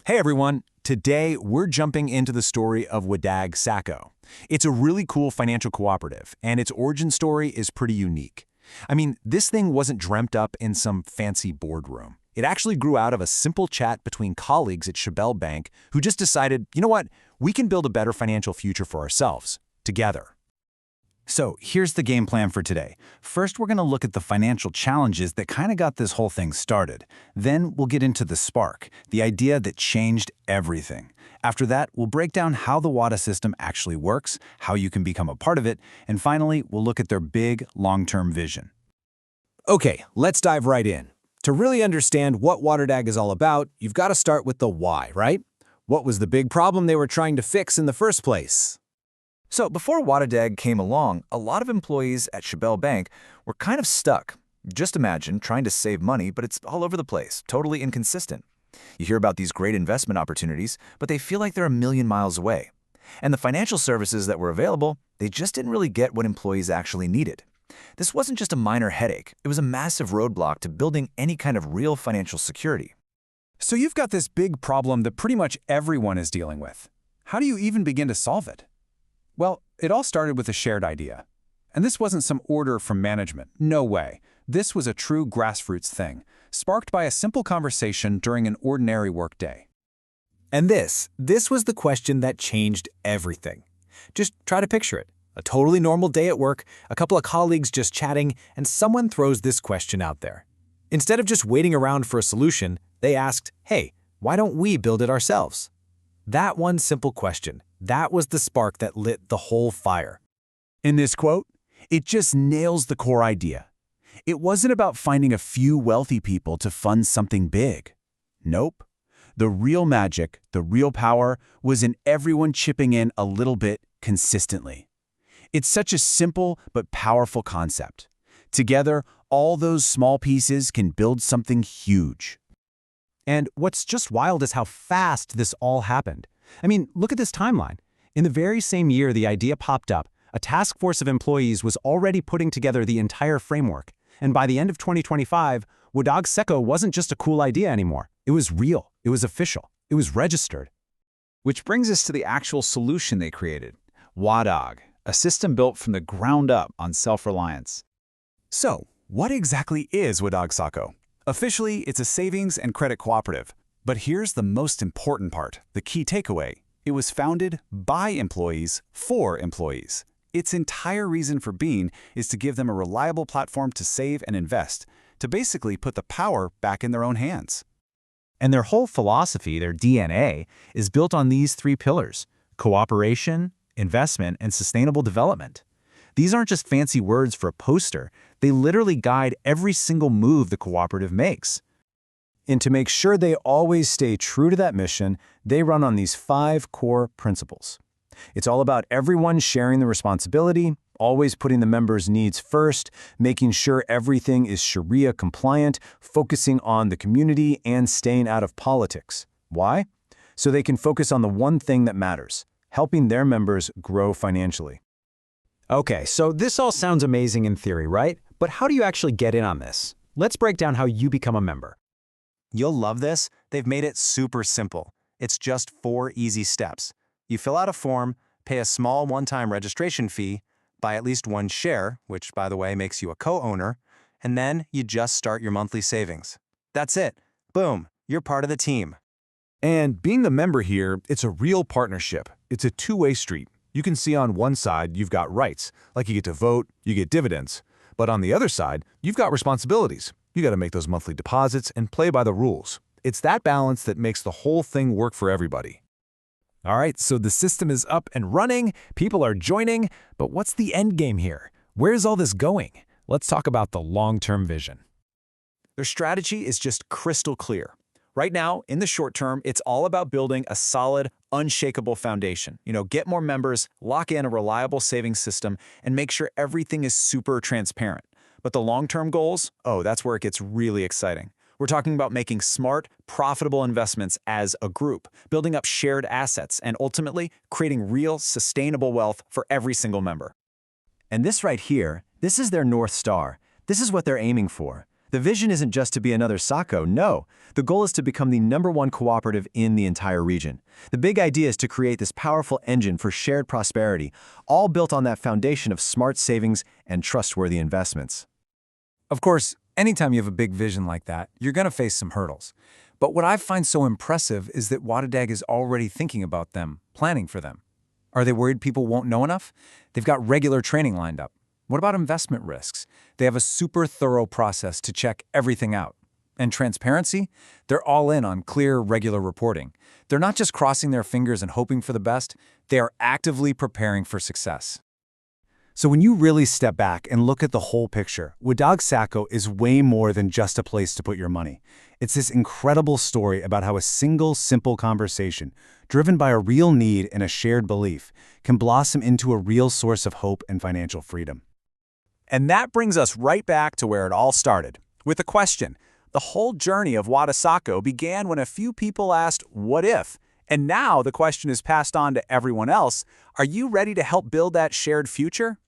Hey everyone, today we're jumping into the story of SACCO. It's a really cool financial cooperative, and its origin story is pretty unique. I mean, this thing wasn't dreamt up in some fancy boardroom. It actually grew out of a simple chat between colleagues at Shaqayso Bank who just decided, you know what, we can build a better financial future for ourselves, together. So here's the game plan for today. First, we're going to look at the financial challenges that kind of got this whole thing started. Then we'll get into the spark, the idea that changed everything. After that, we'll break down how the WADA system actually works, how you can become a part of it, and finally, we'll look at their big, long-term vision. Okay, let's dive right in. To really understand what WaterDAG is all about, you've got to start with the why, right? What was the big problem they were trying to fix in the first place? So before WaterDAG came along, a lot of employees at Shaqayso Bank were kind of stuck. Just imagine trying to save money, but it's all over the place, totally inconsistent. You hear about these great investment opportunities, but they feel like they're a million miles away. And the financial services that were available, they just didn't really get what employees actually needed. This wasn't just a minor headache, it was a massive roadblock to building any kind of real financial security. So you've got this big problem that pretty much everyone is dealing with. How do you even begin to solve it? Well, it all started with a shared idea. And this wasn't some order from management. No way. This was a true grassroots thing, sparked by a simple conversation during an ordinary workday. And this was the question that changed everything. Just try to picture it. A totally normal day at work, a couple of colleagues just chatting, and someone throws this question out there. Instead of just waiting around for a solution, they asked, hey, why don't we build it ourselves? That one simple question, that was the spark that lit the whole fire. In this quote, it just nails the core idea. It wasn't about finding a few wealthy people to fund something big. Nope. The real magic, the real power, was in everyone chipping in a little bit consistently. It's such a simple but powerful concept. Together, all those small pieces can build something huge. And what's just wild is how fast this all happened. I mean, look at this timeline. In the very same year the idea popped up, a task force of employees was already putting together the entire framework. And by the end of 2025, SACCO wasn't just a cool idea anymore. It was real. It was official. It was registered. Which brings us to the actual solution they created, WaDAG, a system built from the ground up on self-reliance. So, what exactly is SACCO? Officially, it's a savings and credit cooperative. But here's the most important part, the key takeaway. It was founded by employees for employees. Its entire reason for being is to give them a reliable platform to save and invest, to basically put the power back in their own hands. And their whole philosophy, their DNA, is built on these three pillars: cooperation, investment, and sustainable development. These aren't just fancy words for a poster. They literally guide every single move the cooperative makes. And to make sure they always stay true to that mission, they run on these 5 core principles. It's all about everyone sharing the responsibility, always putting the members' needs first, making sure everything is Sharia compliant, focusing on the community, and staying out of politics. Why? So they can focus on the one thing that matters, helping their members grow financially. Okay, so this all sounds amazing in theory, right? But how do you actually get in on this? Let's break down how you become a member. You'll love this. They've made it super simple. It's just 4 easy steps. You fill out a form, pay a small one-time registration fee, buy at least 1 share, which, by the way, makes you a co-owner, and then you just start your monthly savings. That's it. Boom, you're part of the team. And being the member here, it's a real partnership. It's a two-way street. You can see on one side you've got rights, like you get to vote, you get dividends. But on the other side, you've got responsibilities. You got to make those monthly deposits and play by the rules. It's that balance that makes the whole thing work for everybody. All right, so the system is up and running, people are joining, but what's the end game here? Where's all this going? Let's talk about the long-term vision. Their strategy is just crystal clear. Right now, in the short term, it's all about building a solid, unshakable foundation. Get more members, lock in a reliable savings system, and make sure everything is super transparent. But the long-term goals, that's where it gets really exciting. We're talking about making smart, profitable investments as a group, building up shared assets, and ultimately creating real, sustainable wealth for every single member. And this right here, this is their North Star. This is what they're aiming for. The vision isn't just to be another SACCO, no. The goal is to become the #1 cooperative in the entire region. The big idea is to create this powerful engine for shared prosperity, all built on that foundation of smart savings and trustworthy investments. Of course, anytime you have a big vision like that, you're going to face some hurdles. But what I find so impressive is that Wadadag is already thinking about them, planning for them. Are they worried people won't know enough? They've got regular training lined up. What about investment risks? They have a super thorough process to check everything out. And transparency? They're all in on clear, regular reporting. They're not just crossing their fingers and hoping for the best, they are actively preparing for success. So when you really step back and look at the whole picture, Wadag SACCO is way more than just a place to put your money. It's this incredible story about how a single, simple conversation, driven by a real need and a shared belief, can blossom into a real source of hope and financial freedom. And that brings us right back to where it all started, with the question. The whole journey of Wada SACCO began when a few people asked, what if? And now the question is passed on to everyone else. Are you ready to help build that shared future?